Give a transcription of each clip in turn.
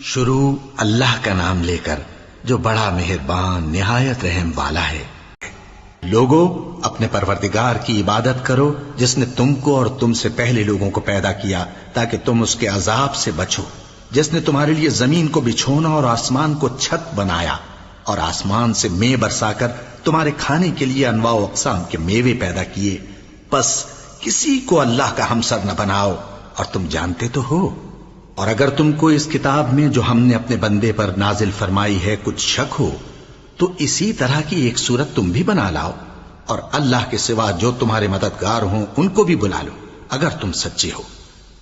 شروع اللہ کا نام لے کر جو بڑا مہربان نہایت رحم والا ہے۔ لوگو اپنے پروردگار کی عبادت کرو جس نے تم کو اور تم سے پہلے لوگوں کو پیدا کیا تاکہ تم اس کے عذاب سے بچو، جس نے تمہارے لیے زمین کو بچھونا اور آسمان کو چھت بنایا اور آسمان سے مے برسا کر تمہارے کھانے کے لیے انواع و اقسام کے میوے پیدا کیے، پس کسی کو اللہ کا ہمسر نہ بناؤ اور تم جانتے تو ہو۔ اور اگر تم کو اس کتاب میں جو ہم نے اپنے بندے پر نازل فرمائی ہے کچھ شک ہو تو اسی طرح کی ایک صورت تم بھی بنا لاؤ اور اللہ کے سوا جو تمہارے مددگار ہوں ان کو بھی بلا لو اگر تم سچے ہو۔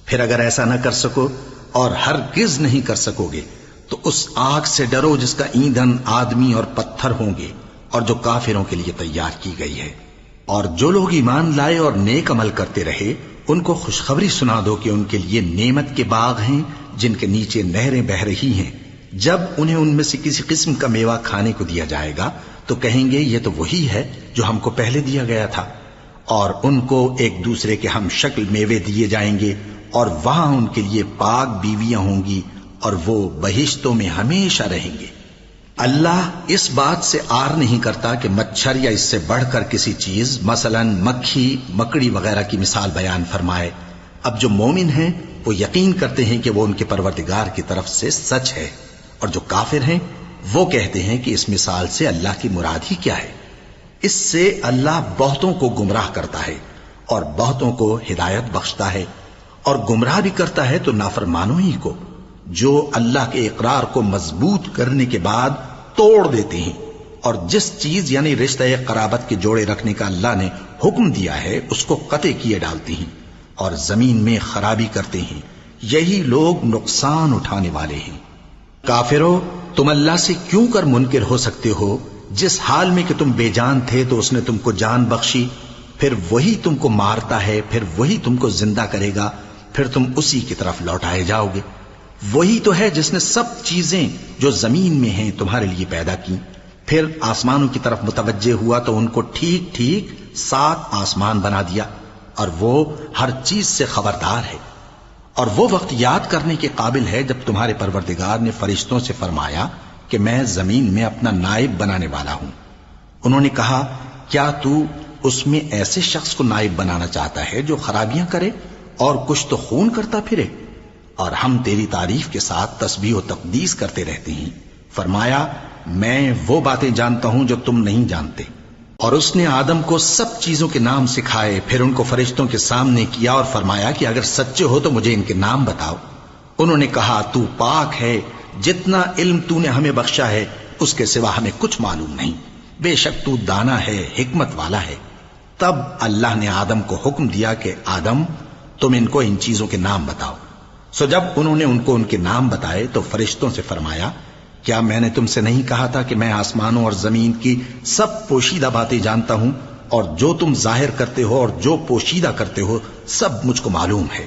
پھر اگر ایسا نہ کر سکو اور ہرگز نہیں کر سکو گے تو اس آگ سے ڈرو جس کا ایندھن آدمی اور پتھر ہوں گے اور جو کافروں کے لیے تیار کی گئی ہے۔ اور جو لوگ ایمان لائے اور نیک عمل کرتے رہے ان کو خوشخبری سنا دو کہ ان کے لیے نعمت کے باغ ہیں جن کے نیچے نہریں بہہ رہی ہیں، جب انہیں ان میں سے کسی قسم کا میوہ کھانے کو دیا جائے گا تو کہیں گے یہ تو وہی ہے جو ہم کو پہلے دیا گیا تھا، اور ان کو ایک دوسرے کے ہم شکل میوے دیے جائیں گے اور وہاں ان کے لیے پاک بیویاں ہوں گی اور وہ بہشتوں میں ہمیشہ رہیں گے۔ اللہ اس بات سے آر نہیں کرتا کہ مچھر یا اس سے بڑھ کر کسی چیز مثلا مکھی مکڑی وغیرہ کی مثال بیان فرمائے۔ اب جو مومن ہیں وہ یقین کرتے ہیں کہ وہ ان کے پروردگار کی طرف سے سچ ہے، اور جو کافر ہیں وہ کہتے ہیں کہ اس مثال سے اللہ کی مراد ہی کیا ہے۔ اس سے اللہ بہتوں کو گمراہ کرتا ہے اور بہتوں کو ہدایت بخشتا ہے، اور گمراہ بھی کرتا ہے تو نافرمانوں ہی کو جو اللہ کے اقرار کو مضبوط کرنے کے بعد توڑ دیتے ہیں اور جس چیز یعنی رشتہ قرابت کے جوڑے رکھنے کا اللہ نے حکم دیا ہے اس کو قطع کیے ڈالتے ہیں اور زمین میں خرابی کرتے ہیں، یہی لوگ نقصان اٹھانے والے ہیں۔ کافرو، تم اللہ سے کیوں کر منکر ہو سکتے ہو؟ جس حال میں کہ تم بے جان تھے تو اس نے تم کو جان بخشی، پھر وہی تم کو مارتا ہے، پھر وہی تم کو زندہ کرے گا، پھر تم اسی کی طرف لوٹائے جاؤ گے۔ وہی تو ہے جس نے سب چیزیں جو زمین میں ہیں تمہارے لیے پیدا کی، پھر آسمانوں کی طرف متوجہ ہوا تو ان کو ٹھیک ٹھیک 7 آسمان بنا دیا، اور وہ ہر چیز سے خبردار ہے۔ اور وہ وقت یاد کرنے کے قابل ہے جب تمہارے پروردگار نے فرشتوں سے فرمایا کہ میں زمین میں اپنا نائب بنانے والا ہوں۔ انہوں نے کہا کیا تو اس میں ایسے شخص کو نائب بنانا چاہتا ہے جو خرابیاں کرے اور کچھ تو خون کرتا پھرے؟ اور ہم تیری تعریف کے ساتھ تسبیح و تقدیس کرتے رہتے ہیں۔ فرمایا میں وہ باتیں جانتا ہوں جو تم نہیں جانتے۔ اور اس نے آدم کو سب چیزوں کے نام سکھائے، پھر ان کو فرشتوں کے سامنے کیا اور فرمایا کہ اگر سچے ہو تو مجھے ان کے نام بتاؤ۔ انہوں نے کہا تو پاک ہے، جتنا علم تو نے ہمیں بخشا ہے اس کے سوا ہمیں کچھ معلوم نہیں، بے شک تو دانا ہے، حکمت والا ہے۔ تب اللہ نے آدم کو حکم دیا کہ آدم تم ان کو ان چیزوں کے نام بتاؤ۔ سو جب انہوں نے ان کو ان کے نام بتائے تو فرشتوں سے فرمایا کیا میں نے تم سے نہیں کہا تھا کہ میں آسمانوں اور زمین کی سب پوشیدہ باتیں جانتا ہوں، اور جو تم ظاہر کرتے ہو اور جو پوشیدہ کرتے ہو سب مجھ کو معلوم ہے۔